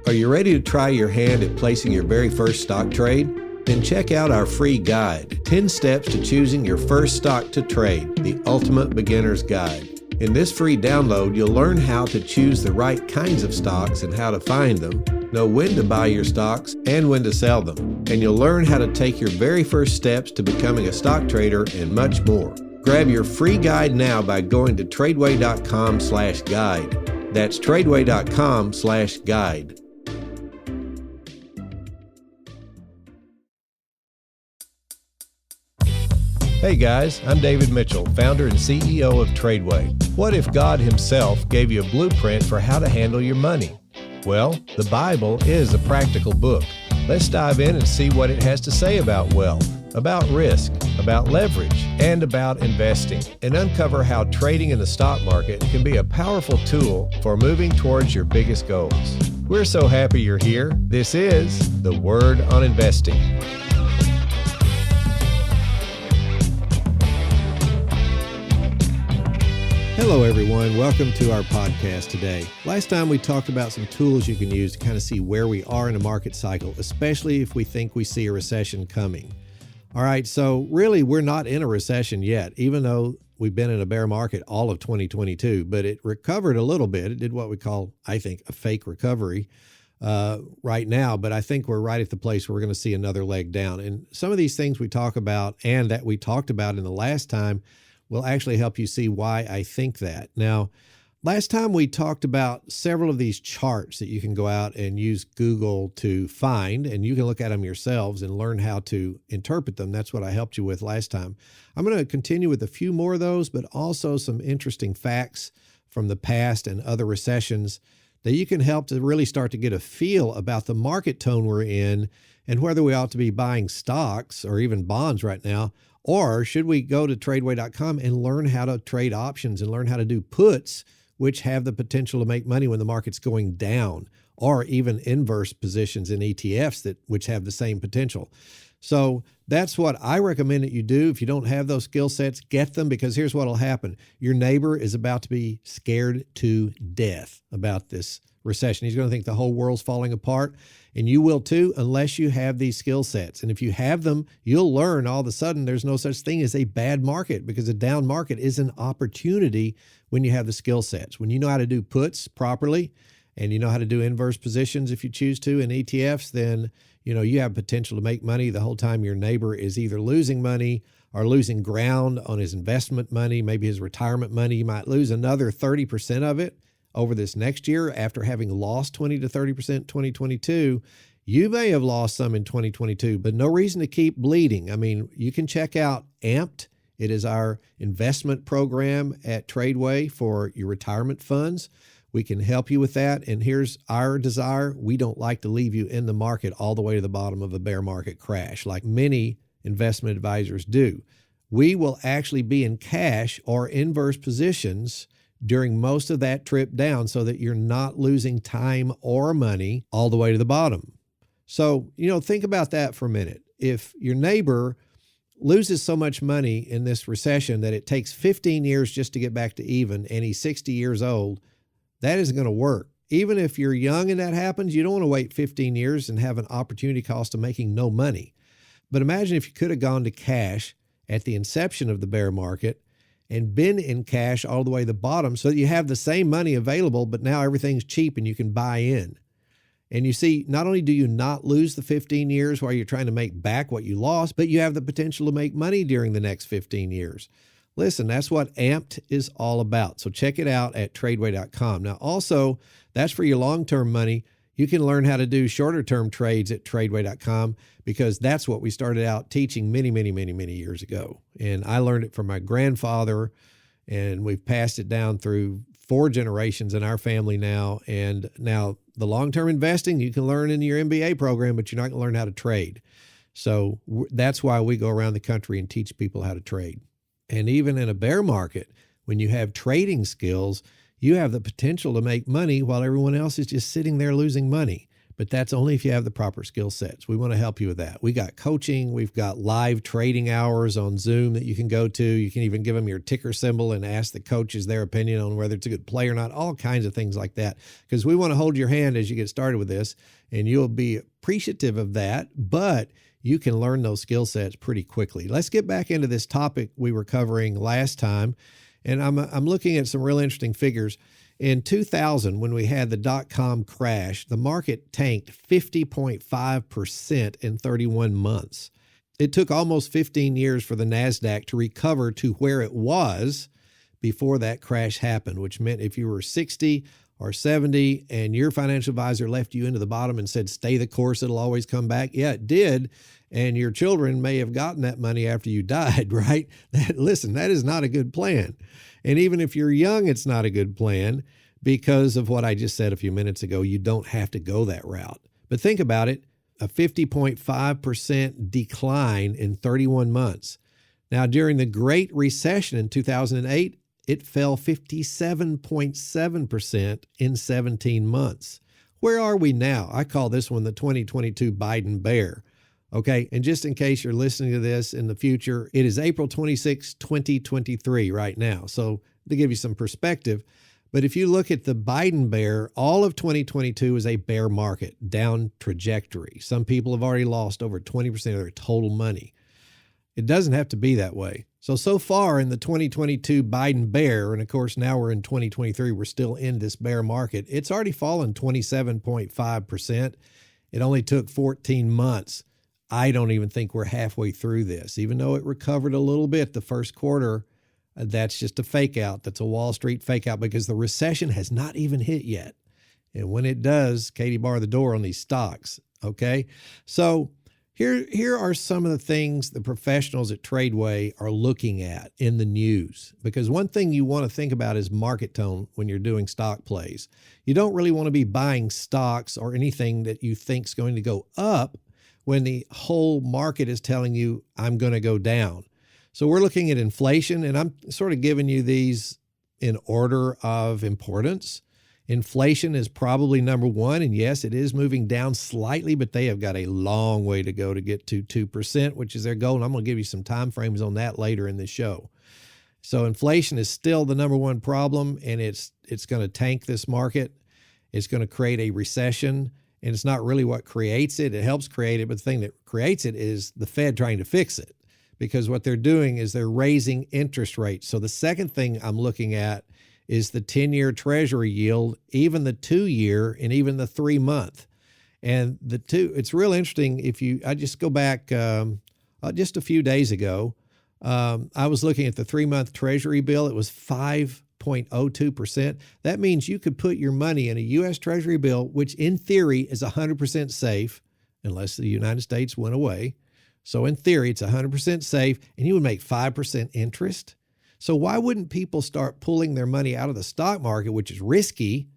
Are you ready to try your hand at placing your very first stock trade? Then check out our free guide, 10 Steps to Choosing Your First Stock to Trade, the Ultimate Beginner's Guide. In this free download, you'll learn how to choose the right kinds of stocks and how to find them, know when to buy your stocks and when to sell them, and you'll learn how to take your very first steps to becoming a stock trader and much more. Grab your free guide now by going to TRADEway.com/guide. That's TRADEway.com/guide. Hey guys, I'm David Mitchell, founder and CEO of TRADEway. What if God himself gave you a blueprint for how to handle your money? Well, the Bible is a practical book. Let's dive in and see what it has to say about wealth, about risk, about leverage, and about investing, and uncover how trading in the stock market can be a powerful tool for moving towards your biggest goals. We're so happy you're here. This is The Word on Investing. Hello everyone, welcome to our podcast today. Last time we talked about some tools you can use to kind of see where we are in a market cycle, especially if we think we see a recession coming. All right, so really we're not in a recession yet, even though we've been in a bear market all of 2022, but it recovered a little bit. It did what we call, I think, a fake recovery right now, but I think we're right at the place where we're going to see another leg down. And some of these things we talk about and that we talked about in the last time will actually help you see why I think that. Now, last time we talked about several of these charts that you can go out and use Google to find, and you can look at them yourselves and learn how to interpret them. That's what I helped you with last time. I'm going to continue with a few more of those, but also some interesting facts from the past and other recessions that you can help to really start to get a feel about the market tone we're in and whether we ought to be buying stocks or even bonds right now. Or should we go to TRADEway.com and learn how to trade options and learn how to do puts, which have the potential to make money when the market's going down, or even inverse positions in ETFs which have the same potential. So that's what I recommend that you do. If you don't have those skill sets, get them, because here's what will happen. Your neighbor is about to be scared to death about this recession. He's going to think the whole world's falling apart, and you will too, unless you have these skill sets. And if you have them, you'll learn all of a sudden there's no such thing as a bad market, because a down market is an opportunity when you have the skill sets. When you know how to do puts properly and you know how to do inverse positions if you choose to in ETFs, then you have potential to make money the whole time your neighbor is either losing money or losing ground on his investment money, maybe his retirement money. You might lose another 30% of it over this next year after having lost 20 to 30% in 2022. You may have lost some in 2022, but no reason to keep bleeding. I mean, you can check out AMPed. It is our investment program at TRADEway for your retirement funds. We can help you with that. And here's our desire. We don't like to leave you in the market all the way to the bottom of a bear market crash like many investment advisors do. We will actually be in cash or inverse positions during most of that trip down so that you're not losing time or money all the way to the bottom. So, think about that for a minute. If your neighbor loses so much money in this recession that it takes 15 years just to get back to even, and he's 60 years old, that isn't going to work. Even if you're young and that happens, you don't want to wait 15 years and have an opportunity cost of making no money. But imagine if you could have gone to cash at the inception of the bear market and been in cash all the way to the bottom so that you have the same money available, but now everything's cheap and you can buy in. And you see, not only do you not lose the 15 years while you're trying to make back what you lost, but you have the potential to make money during the next 15 years. Listen, that's what AMPed is all about. So check it out at TRADEway.com. Now, also, that's for your long-term money. You can learn how to do shorter-term trades at TRADEway.com, because that's what we started out teaching many, many, many, many years ago. And I learned it from my grandfather, and we've passed it down through 4 generations in our family now. And now the long-term investing you can learn in your MBA program, but you're not going to learn how to trade. So that's why we go around the country and teach people how to trade. And even in a bear market, when you have trading skills, you have the potential to make money while everyone else is just sitting there losing money. But that's only if you have the proper skill sets. We want to help you with that. We got coaching. We've got live trading hours on Zoom that you can go to. You can even give them your ticker symbol and ask the coaches their opinion on whether it's a good play or not, all kinds of things like that. Because we want to hold your hand as you get started with this, and you'll be appreciative of that, but you can learn those skill sets pretty quickly. Let's get back into this topic we were covering last time, and I'm looking at some real interesting figures. In 2000, when we had the dot-com crash, the market tanked 50.5% in 31 months. It took almost 15 years for the NASDAQ to recover to where it was before that crash happened, which meant if you were 60 or 70 and your financial advisor left you into the bottom and said, stay the course, it'll always come back. Yeah, it did. And your children may have gotten that money after you died, right? Listen, that is not a good plan. And even if you're young, it's not a good plan because of what I just said a few minutes ago. You don't have to go that route. But think about it, a 50.5% decline in 31 months. Now, during the Great Recession in 2008, it fell 57.7% in 17 months. Where are we now? I call this one the 2022 Biden bear. Okay, and just in case you're listening to this in the future, it is April 26, 2023 right now. So to give you some perspective, but if you look at the Biden bear, all of 2022 is a bear market, down trajectory. Some people have already lost over 20% of their total money. It doesn't have to be that way. So far in the 2022 Biden bear, and of course now we're in 2023, we're still in this bear market, it's already fallen 27.5%. It only took 14 months. I don't even think we're halfway through this. Even though it recovered a little bit the first quarter, that's just a fake out. That's a Wall Street fake out because the recession has not even hit yet. And when it does, Katie, bar the door on these stocks. Okay. So here are some of the things the professionals at TRADEway are looking at in the news. Because one thing you want to think about is market tone when you're doing stock plays. You don't really want to be buying stocks or anything that you think is going to go up when the whole market is telling you, I'm going to go down. So we're looking at inflation, and I'm sort of giving you these in order of importance. Inflation is probably number one, and yes, it is moving down slightly, but they have got a long way to go to get to 2%, which is their goal, and I'm going to give you some time frames on that later in the show. So inflation is still the number one problem, and it's going to tank this market. It's going to create a recession. And it's not really what creates it. It helps create it, but the thing that creates it is the Fed trying to fix it, because what they're doing is they're raising interest rates. So the second thing I'm looking at is the 10-year Treasury yield, even the 2-year and even the 3-month. And the two, it's real interesting. I just go back just a few days ago, I was looking at the 3-month Treasury bill. It was 5.02%. That means you could put your money in a U.S. Treasury bill, which in theory is 100% safe, unless the United States went away. So in theory, it's 100% safe, and you would make 5% interest. So why wouldn't people start pulling their money out of the stock market, which is risky,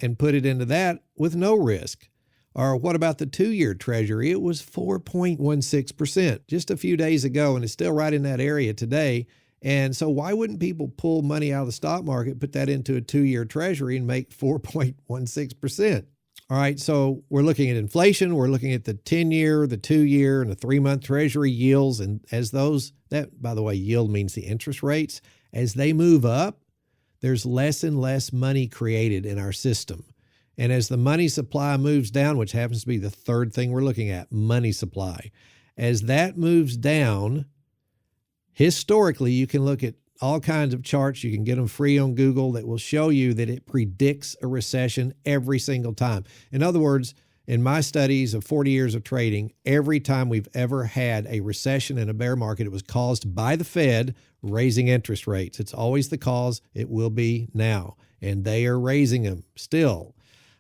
and put it into that with no risk? Or what about the 2-year Treasury? It was 4.16% just a few days ago, and it's still right in that area today. And so why wouldn't people pull money out of the stock market, put that into a 2-year Treasury and make 4.16%? All right, so we're looking at inflation. We're looking at the 10-year, the 2-year, and the 3-month Treasury yields. And as those, that, by the way, yield means the interest rates, as they move up, there's less and less money created in our system. And as the money supply moves down, which happens to be the third thing we're looking at, money supply, as that moves down, historically, you can look at all kinds of charts. You can get them free on Google that will show you that it predicts a recession every single time. In other words, in my studies of 40 years of trading, every time we've ever had a recession in a bear market, it was caused by the Fed raising interest rates. It's always the cause. It will be now. And they are raising them still.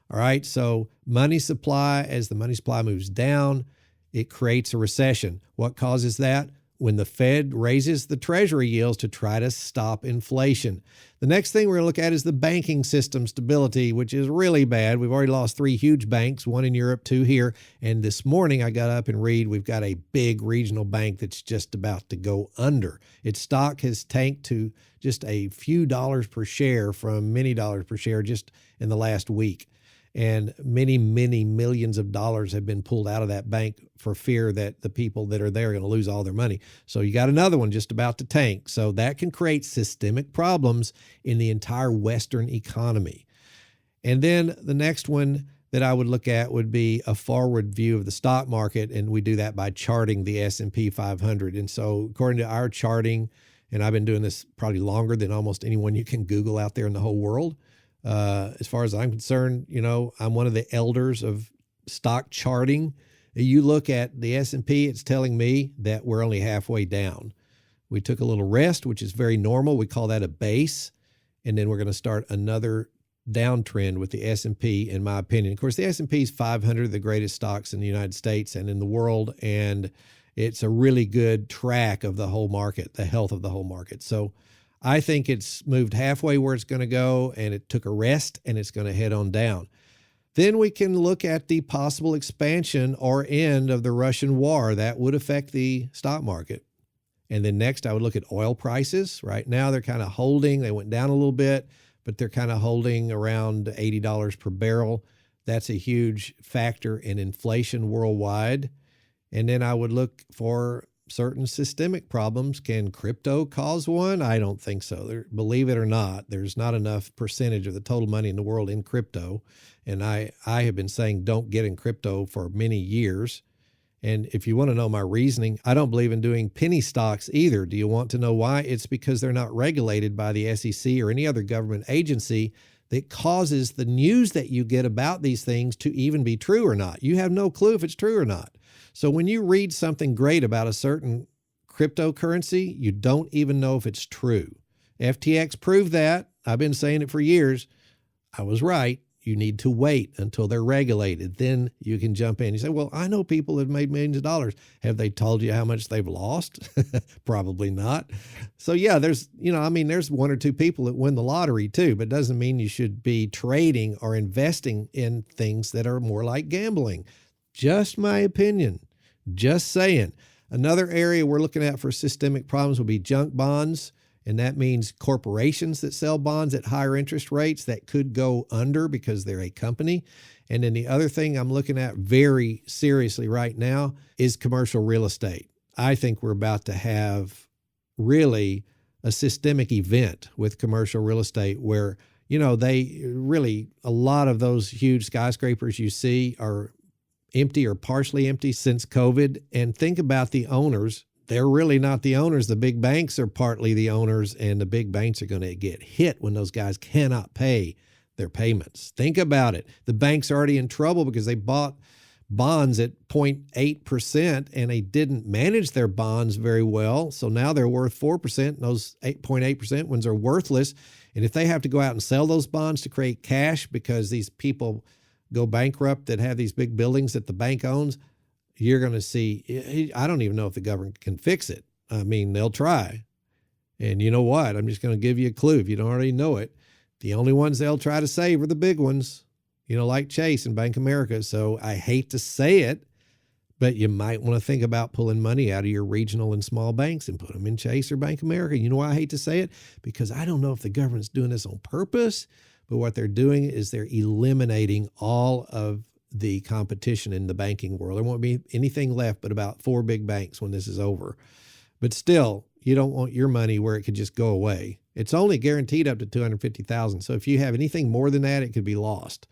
All right, so money supply, as the money supply moves down, it creates a recession. What causes that? When the Fed raises the Treasury yields to try to stop inflation. The next thing we're going to look at is the banking system stability, which is really bad. We've already lost 3 huge banks, 1 in Europe, 2 here. And this morning I got up and read we've got a big regional bank that's just about to go under. Its stock has tanked to just a few dollars per share from many dollars per share just in the last week. And many, many millions of dollars have been pulled out of that bank for fear that the people that are there are going to lose all their money. So you got another one just about to tank. So that can create systemic problems in the entire Western economy. And then the next one that I would look at would be a forward view of the stock market. And we do that by charting the S&P 500. And so according to our charting, and I've been doing this probably longer than almost anyone you can Google out there in the whole world. As far as I'm concerned, I'm one of the elders of stock charting. You look at the S&P, it's telling me that we're only halfway down. We took a little rest, which is very normal. We call that a base. And then we're going to start another downtrend with the S&P, in my opinion. Of course, the S&P is 500, the greatest stocks in the United States and in the world. And it's a really good track of the whole market, the health of the whole market. So I think it's moved halfway where it's going to go, and it took a rest, and it's going to head on down. Then we can look at the possible expansion or end of the Russian war. That would affect the stock market. And then next, I would look at oil prices. Right now, they're kind of holding. They went down a little bit, but they're kind of holding around $80 per barrel. That's a huge factor in inflation worldwide. And then I would look for certain systemic problems. Can crypto cause one? I don't think so. Believe it or not, there's not enough percentage of the total money in the world in crypto. And I have been saying don't get in crypto for many years. And if you want to know my reasoning, I don't believe in doing penny stocks either. Do you want to know why? It's because they're not regulated by the SEC or any other government agency that causes the news that you get about these things to even be true or not. You have no clue if it's true or not. So when you read something great about a certain cryptocurrency, you don't even know if it's true. FTX proved that. I've been saying it for years. I was right. You need to wait until they're regulated. Then you can jump in. You say, well, I know people have made millions of dollars. Have they told you how much they've lost? Probably not. So yeah, there's one or two people that win the lottery too, but it doesn't mean you should be trading or investing in things that are more like gambling. Just my opinion. Just saying. Another area we're looking at for systemic problems will be junk bonds. And that means corporations that sell bonds at higher interest rates that could go under because they're a company. And then the other thing I'm looking at very seriously right now is commercial real estate. I think we're about to have really a systemic event with commercial real estate where, a lot of those huge skyscrapers you see are empty or partially empty since COVID. And think about the owners. They're really not the owners. The big banks are partly the owners, and the big banks are going to get hit when those guys cannot pay their payments. Think about it. The banks are already in trouble because they bought bonds at 0.8% and they didn't manage their bonds very well. So now they're worth 4%. And those 8.8% ones are worthless. And if they have to go out and sell those bonds to create cash because these people go bankrupt that have these big buildings that the bank owns, you're going to see, I don't even know if the government can fix it. I mean, they'll try. And you know what? I'm just going to give you a clue if you don't already know it. The only ones they'll try to save are the big ones, like Chase and Bank of America. So I hate to say it, but you might want to think about pulling money out of your regional and small banks and put them in Chase or Bank of America. You know why I hate to say it? Because I don't know if the government's doing this on purpose, but what they're doing is they're eliminating all of the competition in the banking world. There won't be anything left but about 4 big banks when this is over. But still, you don't want your money where it could just go away. It's only guaranteed up to $250,000. So if you have anything more than that, it could be lost.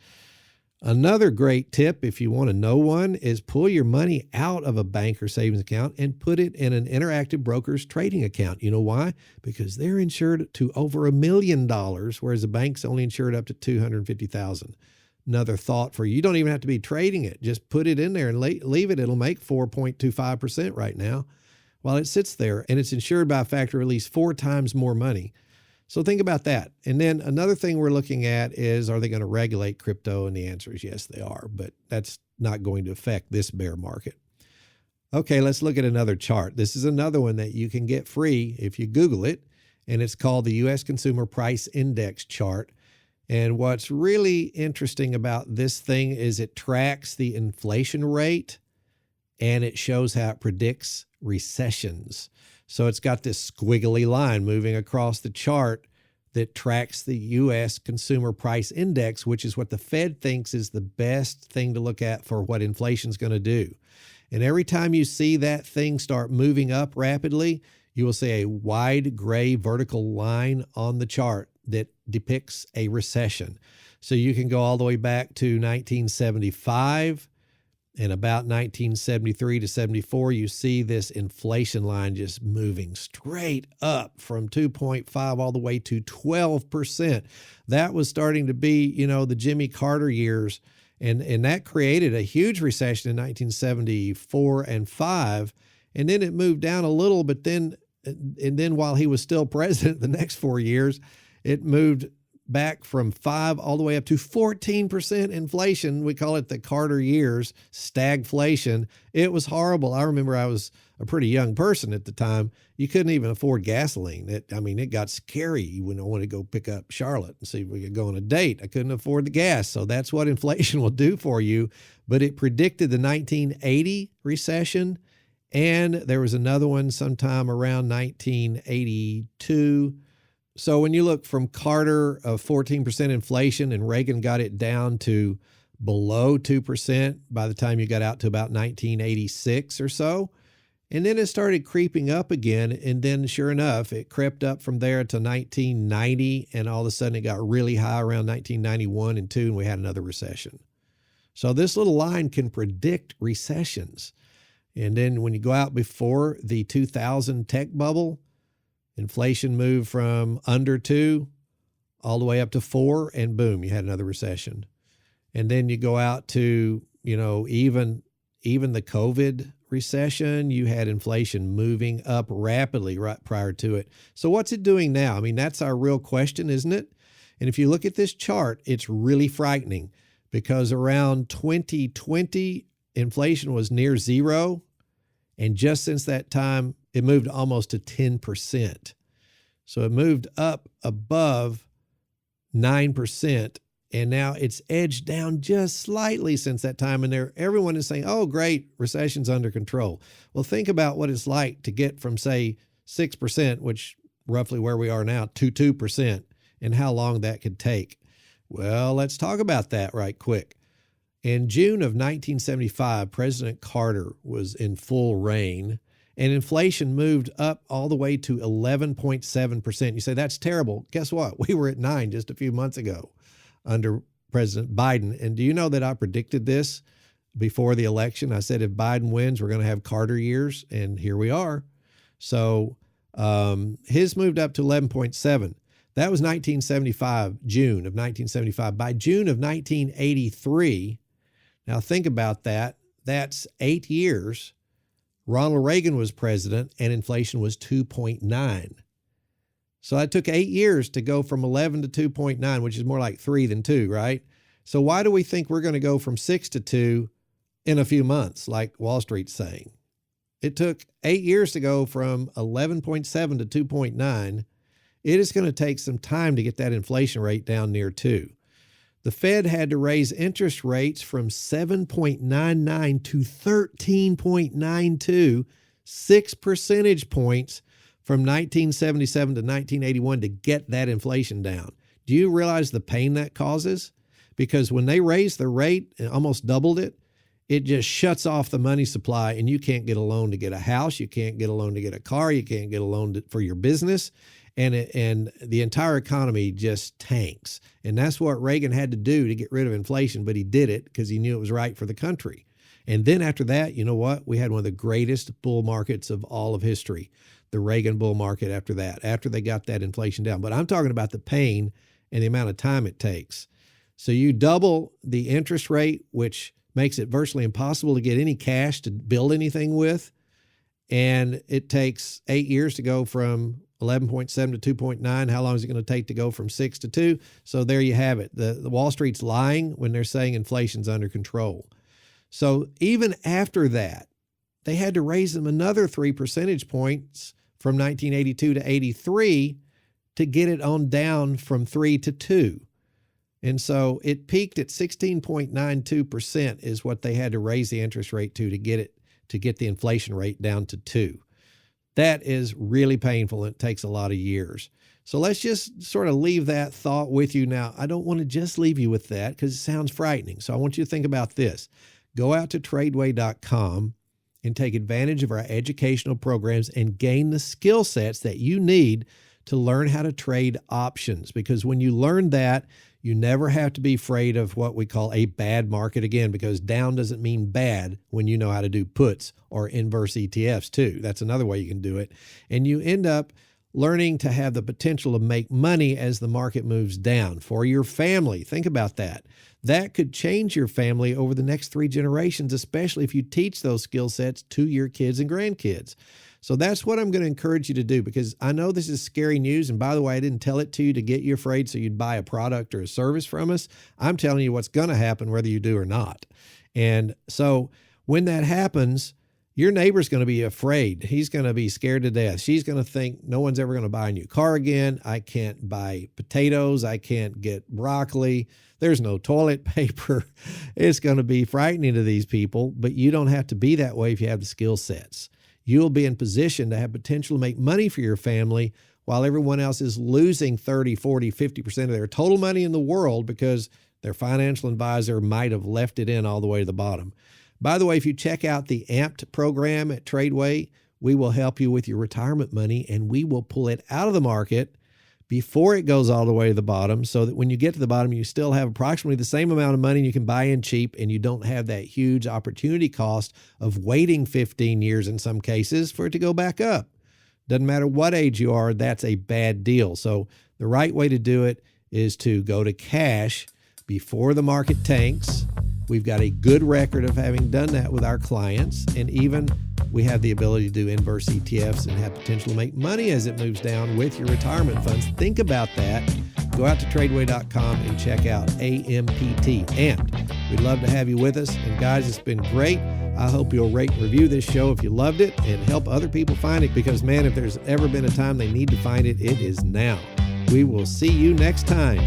Another great tip, if you want to know one, is pull your money out of a bank or savings account and put it in an Interactive Brokers trading account. You know why? Because they're insured to over $1 million, whereas the bank's only insured up to $250,000. Another thought for you. You don't even have to be trading it. Just put it in there and leave it. It'll make 4.25% right now while it sits there, and it's insured by a factor of at least 4 times more money. So think about that. And then another thing we're looking at is, are they going to regulate crypto? And the answer is yes, they are, but that's not going to affect this bear market. Okay, let's look at another chart. This is another one that you can get free if you Google it, and it's called the U.S. Consumer Price Index chart. And what's really interesting about this thing is it tracks the inflation rate, and it shows how it predicts recessions. So it's got this squiggly line moving across the chart that tracks the U.S. Consumer Price Index, which is what the Fed thinks is the best thing to look at for what inflation's going to do. And every time you see that thing start moving up rapidly, you will see a wide gray vertical line on the chart that depicts a recession. So you can go all the way back to 1975, and about 1973 to 74, you see this inflation line just moving straight up from 2.5 all the way to 12%. That was starting to be, the Jimmy Carter years, and that created a huge recession in 1974 and 5, and then it moved down a little, but then while he was still president the next 4 years, it moved back from 5 all the way up to 14% inflation. We call it the Carter years, stagflation. It was horrible. I remember I was a pretty young person at the time. You couldn't even afford gasoline. It got scary when I wanted to go pick up Charlotte and see if we could go on a date. I couldn't afford the gas. So that's what inflation will do for you. But it predicted the 1980 recession, and there was another one sometime around 1982. So when you look from Carter of 14% inflation, and Reagan got it down to below 2% by the time you got out to about 1986 or so, and then it started creeping up again, and then sure enough, it crept up from there to 1990, and all of a sudden it got really high around 1991 and 2, and we had another recession. So this little line can predict recessions. And then when you go out before the 2000 tech bubble, inflation moved from under 2 all the way up to 4, and boom, you had another recession. And then you go out to, even the COVID recession, you had inflation moving up rapidly right prior to it. So what's it doing now? That's our real question, isn't it? And if you look at this chart, it's really frightening, because around 2020, inflation was near 0. And just since that time, it moved almost to 10%. So it moved up above 9%, and now it's edged down just slightly since that time. And everyone is saying, oh, great, recession's under control. Well, think about what it's like to get from, say, 6%, which roughly where we are now, to 2%, and how long that could take. Well, let's talk about that right quick. In June of 1975, President Carter was in full reign, and inflation moved up all the way to 11.7%. You say, that's terrible. Guess what? We were at 9 just a few months ago under President Biden. And do you know that I predicted this before the election? I said, if Biden wins, we're going to have Carter years, and here we are. So his moved up to 11.7. That was 1975, June of 1975. By June of 1983, now think about that. That's 8 years. Ronald Reagan was president, and inflation was 2.9. So it took 8 years to go from 11 to 2.9, which is more like 3 than 2, right? So why do we think we're going to go from 6 to 2 in a few months, like Wall Street's saying? It took 8 years to go from 11.7 to 2.9. It is going to take some time to get that inflation rate down near 2. The Fed had to raise interest rates from 7.99 to 13.92, 6 percentage points from 1977 to 1981 to get that inflation down. Do you realize the pain that causes? Because when they raised the rate and almost doubled it, it just shuts off the money supply, and you can't get a loan to get a house. You can't get a loan to get a car. You can't get a loan for your business. And the entire economy just tanks. And that's what Reagan had to do to get rid of inflation, but he did it because he knew it was right for the country. And then after that, you know what? We had one of the greatest bull markets of all of history, the Reagan bull market after that, after they got that inflation down. But I'm talking about the pain and the amount of time it takes. So you double the interest rate, which makes it virtually impossible to get any cash to build anything with. And it takes 8 years to go from 11.7 to 2.9. How long is it going to take to go from 6 to 2? So there you have it. The Wall Street's lying when they're saying inflation's under control. So even after that, they had to raise them another 3 percentage points from 1982 to 83 to get it on down from 3 to 2. And so it peaked at 16.92% is what they had to raise the interest rate to get the inflation rate down to 2. That is really painful. It takes a lot of years. So let's just sort of leave that thought with you. Now, I don't want to just leave you with that because it sounds frightening. So I want you to think about this. Go out to TRADEway.com and take advantage of our educational programs and gain the skill sets that you need to learn how to trade options. Because when you learn that, you never have to be afraid of what we call a bad market again, because down doesn't mean bad when you know how to do puts or inverse ETFs too. That's another way you can do it. And you end up learning to have the potential to make money as the market moves down for your family. Think about that. That could change your family over the next 3 generations, especially if you teach those skill sets to your kids and grandkids. So that's what I'm going to encourage you to do, because I know this is scary news. And by the way, I didn't tell it to you to get you afraid so you'd buy a product or a service from us. I'm telling you what's going to happen whether you do or not. And so when that happens, your neighbor's going to be afraid. He's going to be scared to death. She's going to think no one's ever going to buy a new car again. I can't buy potatoes. I can't get broccoli. There's no toilet paper. It's going to be frightening to these people, but you don't have to be that way if you have the skill sets. You'll be in position to have potential to make money for your family while everyone else is losing 30, 40, 50% of their total money in the world because their financial advisor might have left it in all the way to the bottom. By the way, if you check out the AMPed program at TRADEway, we will help you with your retirement money, and we will pull it out of the market before it goes all the way to the bottom, so that when you get to the bottom, you still have approximately the same amount of money and you can buy in cheap, and you don't have that huge opportunity cost of waiting 15 years in some cases for it to go back up. Doesn't matter what age you are, that's a bad deal. So the right way to do it is to go to cash before the market tanks. We've got a good record of having done that with our clients, and even we have the ability to do inverse ETFs and have potential to make money as it moves down with your retirement funds. Think about that. Go out to TRADEway.com and check out AMPT. And we'd love to have you with us. And guys, it's been great. I hope you'll rate and review this show if you loved it and help other people find it, because, man, if there's ever been a time they need to find it, it is now. We will see you next time.